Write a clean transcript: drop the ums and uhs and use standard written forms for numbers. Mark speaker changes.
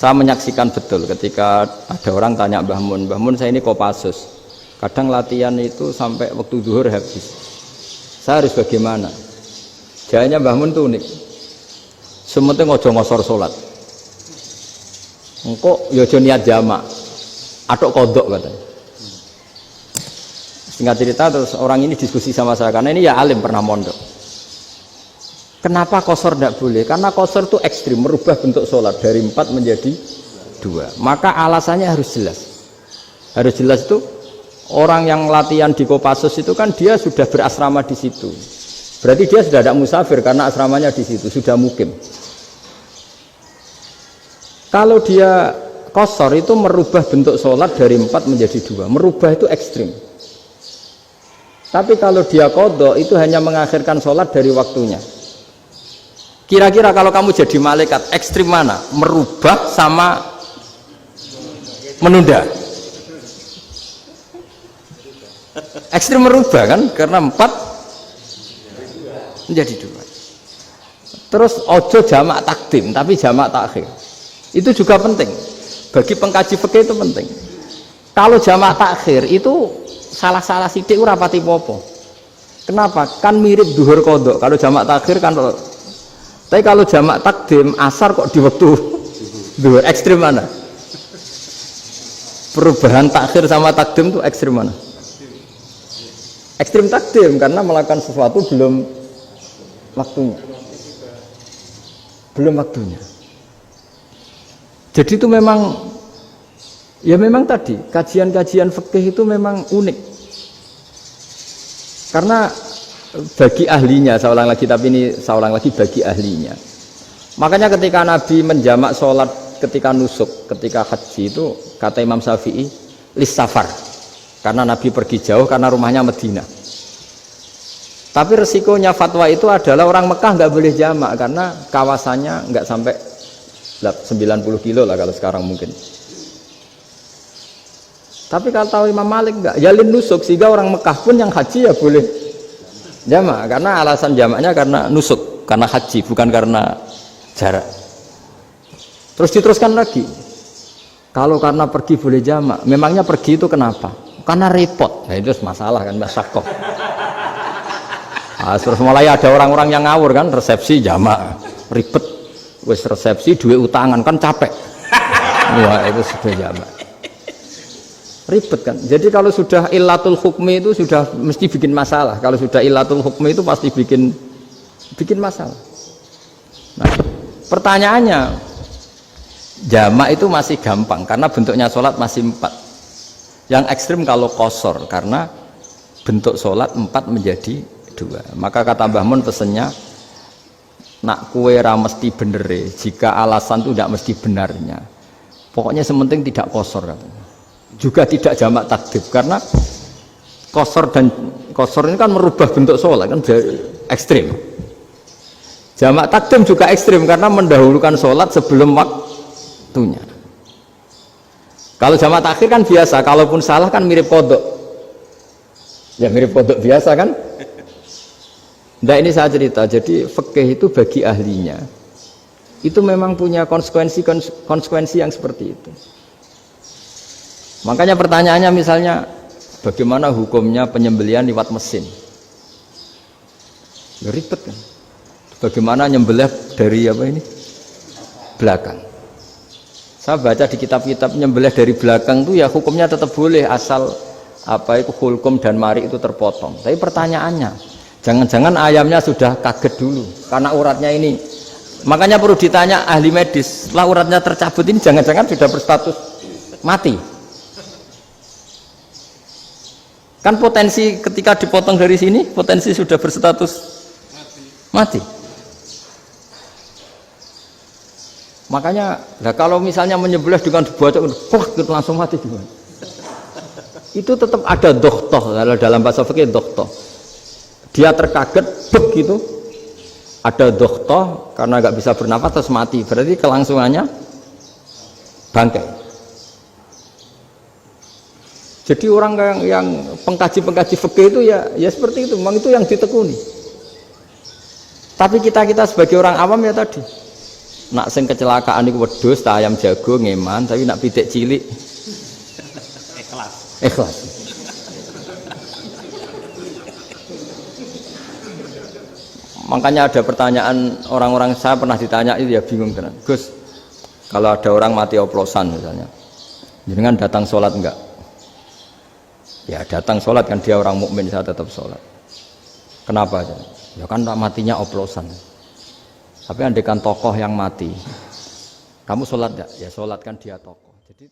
Speaker 1: Saya menyaksikan betul ketika ada orang tanya Mbah Mun saya ini Kopassus. Kadang latihan itu sampai waktu zuhur habis. Saya harus bagaimana? Jawabnya Mbah Mun tuh unik. Sementing ojo ngosor salat. Engko yo aja niat jamak. Atok kodok katanya. Singkat cerita terus orang ini diskusi sama saya karena ini ya alim pernah mondok. Kenapa qasar tidak boleh? Karena qasar itu ekstrim, merubah bentuk sholat dari 4 menjadi 2. Maka alasannya harus jelas. Harus jelas itu orang yang latihan di Kopassus itu kan dia sudah berasrama di situ. Berarti dia sudah tidak musafir karena asramanya di situ, sudah mukim. Kalau dia qasar itu merubah bentuk sholat dari 4 menjadi 2. Merubah itu ekstrim. Tapi kalau dia qadha itu hanya mengakhirkan sholat dari waktunya. Kira-kira kalau kamu jadi malaikat ekstrim mana? Merubah sama menunda? Ekstrim merubah kan? Karena 4 menjadi 2. Terus ojo jamak takdim tapi jamak takhir. Itu juga penting. Bagi pengkaji fikih itu penting. Kalau jamak takhir itu salah-salah sidik ora pati popo. Kenapa? Kan mirip duhur qadha. Kalau jamak takhir kan. Tapi kalau jamak takdim asar kok di waktu duhur, ekstrim mana? Perubahan takhir sama takdim itu ekstrim mana? Ekstrim takdim karena melakukan sesuatu belum waktunya. Belum waktunya. Jadi itu memang ya memang tadi kajian-kajian fikih itu memang unik. Karena bagi ahlinya, saya ulang lagi tapi ini saya ulang lagi bagi ahlinya. Makanya ketika Nabi menjamak sholat ketika nusuk, ketika haji itu kata Imam Syafi'i lis safar, karena Nabi pergi jauh karena rumahnya Medina. Tapi resikonya fatwa itu adalah orang Mekah nggak boleh jamak karena kawasannya nggak sampai 90 kilo lah kalau sekarang mungkin. Tapi kalau tahu Imam Malik nggak, jalin nusuk sehingga orang Mekah pun yang haji ya boleh jamak karena alasan jamaknya karena nusuk, karena haji bukan karena jarak. Terus diteruskan lagi. Kalau karena pergi boleh jamak, memangnya pergi itu kenapa? Karena repot. Nah itu masalah kan masyakoh. Nah, terus mulai ada orang-orang yang ngawur kan resepsi jamak ribet. Wes resepsi duit utangan kan capek. Wah itu sudah jamak. Ribet kan. Jadi kalau sudah illatul hukmi itu sudah mesti bikin masalah. Kalau sudah illatul hukmi itu pasti bikin masalah. Nah, pertanyaannya jamak itu masih gampang karena bentuknya sholat masih 4. Yang ekstrim kalau qasar karena bentuk sholat 4 menjadi 2. Maka kata Mbah Mun pesennya nak kue ra mesti bener jika alasan itu tidak mesti benarnya. Pokoknya sementing tidak qasar katanya. Juga tidak jamak takdim karena qasar ini kan merubah bentuk sholat kan ekstrim. Jamak takdim juga ekstrim karena mendahulukan sholat sebelum waktunya. Kalau jamak takhir kan biasa, kalaupun salah kan mirip kodok. Ya mirip kodok biasa kan. Nah ini saya cerita, jadi fikih itu bagi ahlinya itu memang punya konsekuensi yang seperti itu. Makanya pertanyaannya misalnya bagaimana hukumnya penyembelihan lewat mesin? Ya, ribet kan? Bagaimana nyembelih dari apa ini? Belakang. Saya baca di kitab-kitab nyembelih dari belakang itu ya hukumnya tetap boleh asal apa itu hulkum dan mari itu terpotong. Tapi pertanyaannya, jangan-jangan ayamnya sudah kaget dulu karena uratnya ini. Makanya perlu ditanya ahli medis, setelah uratnya tercabut ini jangan-jangan sudah berstatus mati. Kan potensi ketika dipotong dari sini, potensi sudah berstatus mati. Makanya, nah kalau misalnya menyembelih dengan dibacok, gitu langsung mati gimana? Itu tetap ada dokhtoh, kalau dalam bahasa fikih dokhtoh. Dia terkaget, begitu, ada dokhtoh karena nggak bisa bernafas terus mati. Berarti kelangsungannya bangkai. Jadi orang yang pengkaji fikih itu ya seperti itu, memang itu yang ditekuni. Tapi kita sebagai orang awam ya tadi Nak sing kecelakaan iku wedhus ta ayam jago ngeman, tapi nak pitik cilik ikhlas. Makanya ada pertanyaan orang-orang, saya pernah ditanya itu ya bingung tenan. Gus, kalau ada orang mati oplosan misalnya, jenengan datang sholat enggak? Ya datang sholat kan, dia orang mukmin, saya tetap sholat. Kenapa? Ya kan matinya oplosan. Tapi andaikan tokoh yang mati, kamu sholat enggak? Ya sholat, kan dia tokoh. Jadi